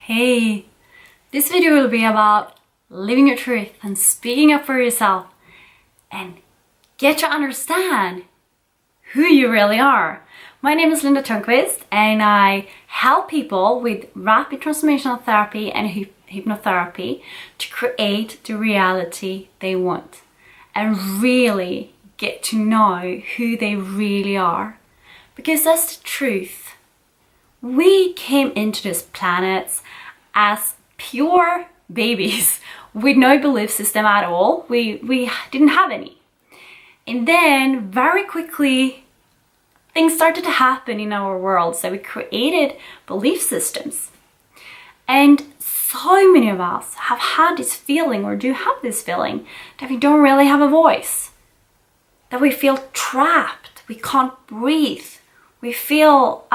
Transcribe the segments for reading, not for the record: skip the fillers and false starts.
Hey, this video will be about living your truth and speaking up for yourself and get to understand who you really are. My name is Linda Törnqvist and I help people with rapid transformational therapy and hypnotherapy to create the reality they want and really get to know who they really are, because that's the truth. We came into this planet as pure babies with no belief system at all. We didn't have any. And then very quickly things started to happen in our world. So we created belief systems. And so many of us have had this feeling, or do have this feeling, that we don't really have a voice. That we feel trapped. We can't breathe. We feel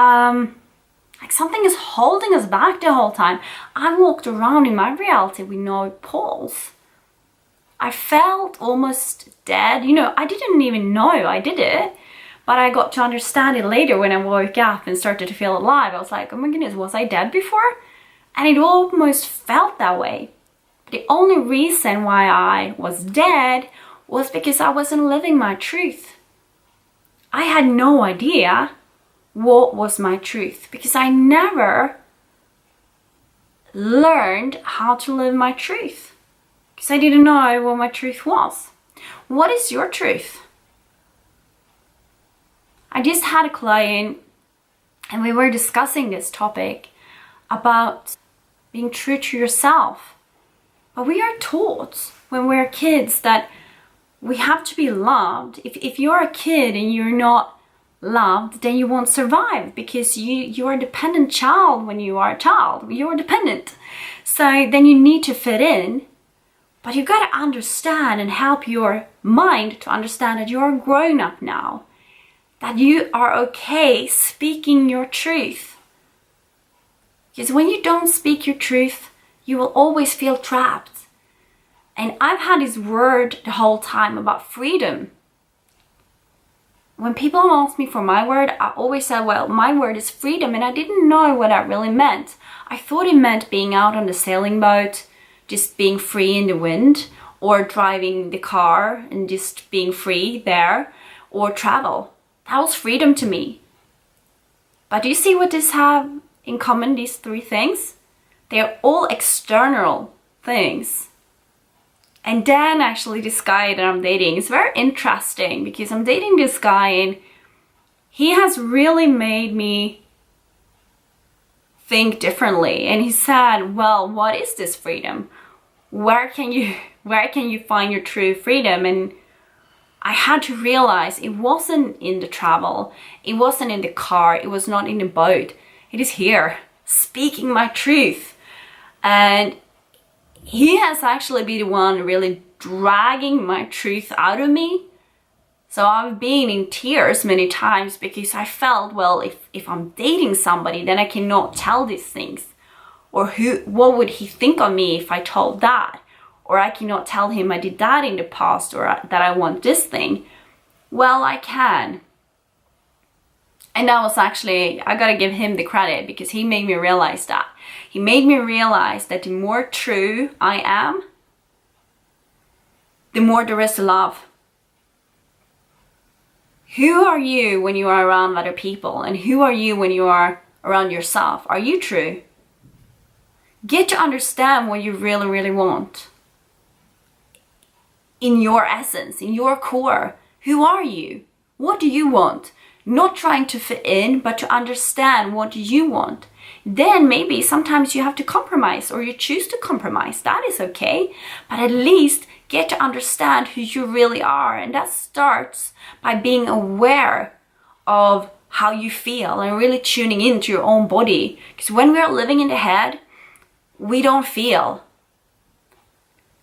like something is holding us back the whole time. I walked around in my reality with no pulse. I felt almost dead. I didn't even know I did it, but I got to understand it later when I woke up and started to feel alive. I was like, oh my goodness, was I dead before? And it almost felt that way. The only reason why I was dead was because I wasn't living my truth. I had no idea what was my truth, because I never learned how to live my truth, because I didn't know what my truth was. What is your truth? I just had a client and we were discussing this topic about being true to yourself. But we are taught when we're kids that we have to be loved. If you're a kid and you're not loved, then you won't survive, because you are a dependent child. When you are a child, you're dependent, so then you need to fit in. But you got to understand and help your mind to understand that you're a grown up now, that you are okay speaking your truth, because when you don't speak your truth, you will always feel trapped. And I've had this word the whole time about freedom. When people ask me for my word, I always say, well, my word is freedom. And I didn't know what that really meant. I thought it meant being out on the sailing boat, just being free in the wind, or driving the car and just being free there, or travel. That was freedom to me. But do you see what this have in common, these three things? They are all external things. And then actually this guy that I'm dating is very interesting, because I'm dating this guy and he has really made me think differently. And he said, well, what is this freedom? Where can you find your true freedom? And I had to realize it wasn't in the travel. It wasn't in the car. It was not in the boat. It is here, speaking my truth. And he has actually been the one really dragging my truth out of me. So I've been in tears many times, because I felt, well, if I'm dating somebody, then I cannot tell these things. Or what would he think of me if I told that? Or I cannot tell him I did that in the past, or that I want this thing. Well, I can. And that was actually, I gotta give him the credit, because he made me realize that. He made me realize that the more true I am, the more there is love. Who are you when you are around other people? And who are you when you are around yourself? Are you true? Get to understand what you really, really want. In your essence, in your core, who are you? What do you want? Not trying to fit in, but to understand what you want. Then maybe sometimes you have to compromise, or you choose to compromise. That is okay. But at least get to understand who you really are. And that starts by being aware of how you feel and really tuning into your own body. Because when we are living in the head, we don't feel.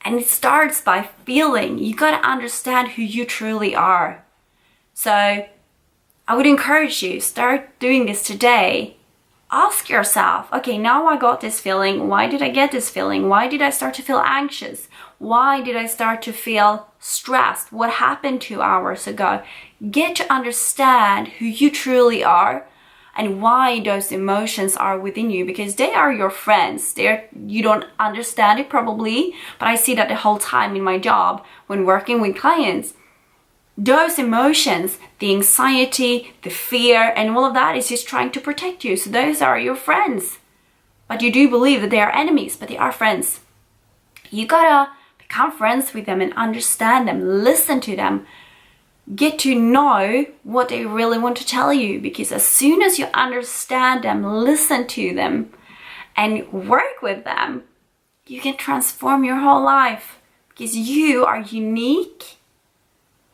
And it starts by feeling. You got to understand who you truly are. So I would encourage you, start doing this today. Ask yourself, okay, now I got this feeling. Why did I get this feeling? Why did I start to feel anxious? Why did I start to feel stressed? What happened 2 hours ago? Get to understand who you truly are and why those emotions are within you, because they are your friends. You don't understand it probably, but I see that the whole time in my job when working with clients. Those emotions, the anxiety, the fear, and all of that is just trying to protect you. So those are your friends. But you do believe that they are enemies, but they are friends. You gotta become friends with them and understand them, listen to them, get to know what they really want to tell you. Because as soon as you understand them, listen to them, and work with them, you can transform your whole life. Because you are unique.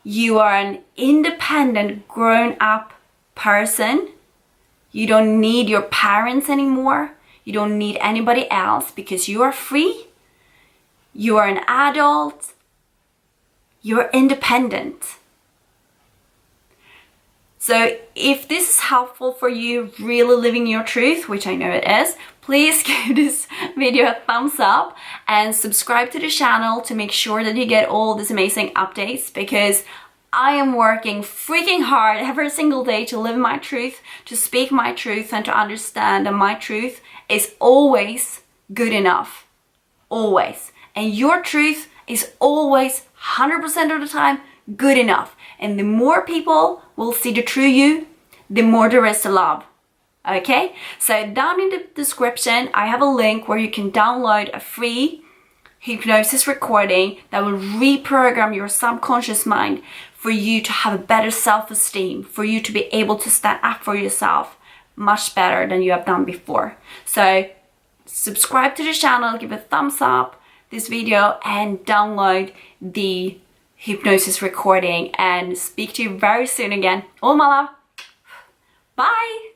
You are an independent, grown-up person. You don't need your parents anymore. You don't need anybody else because you are free. You are an adult. You're independent. So if this is helpful for you really living your truth, which I know it is, please give this video a thumbs up and subscribe to the channel to make sure that you get all these amazing updates, because I am working freaking hard every single day to live my truth, to speak my truth, and to understand that my truth is always good enough. Always. And your truth is always 100% of the time good enough. And the more people will see the true you, the more there is to love. Okay? So down in the description, I have a link where you can download a free hypnosis recording that will reprogram your subconscious mind for you to have a better self-esteem, for you to be able to stand up for yourself much better than you have done before. So subscribe to the channel, give a thumbs up this video, and download the hypnosis recording, and speak to you very soon again. All my love. Bye.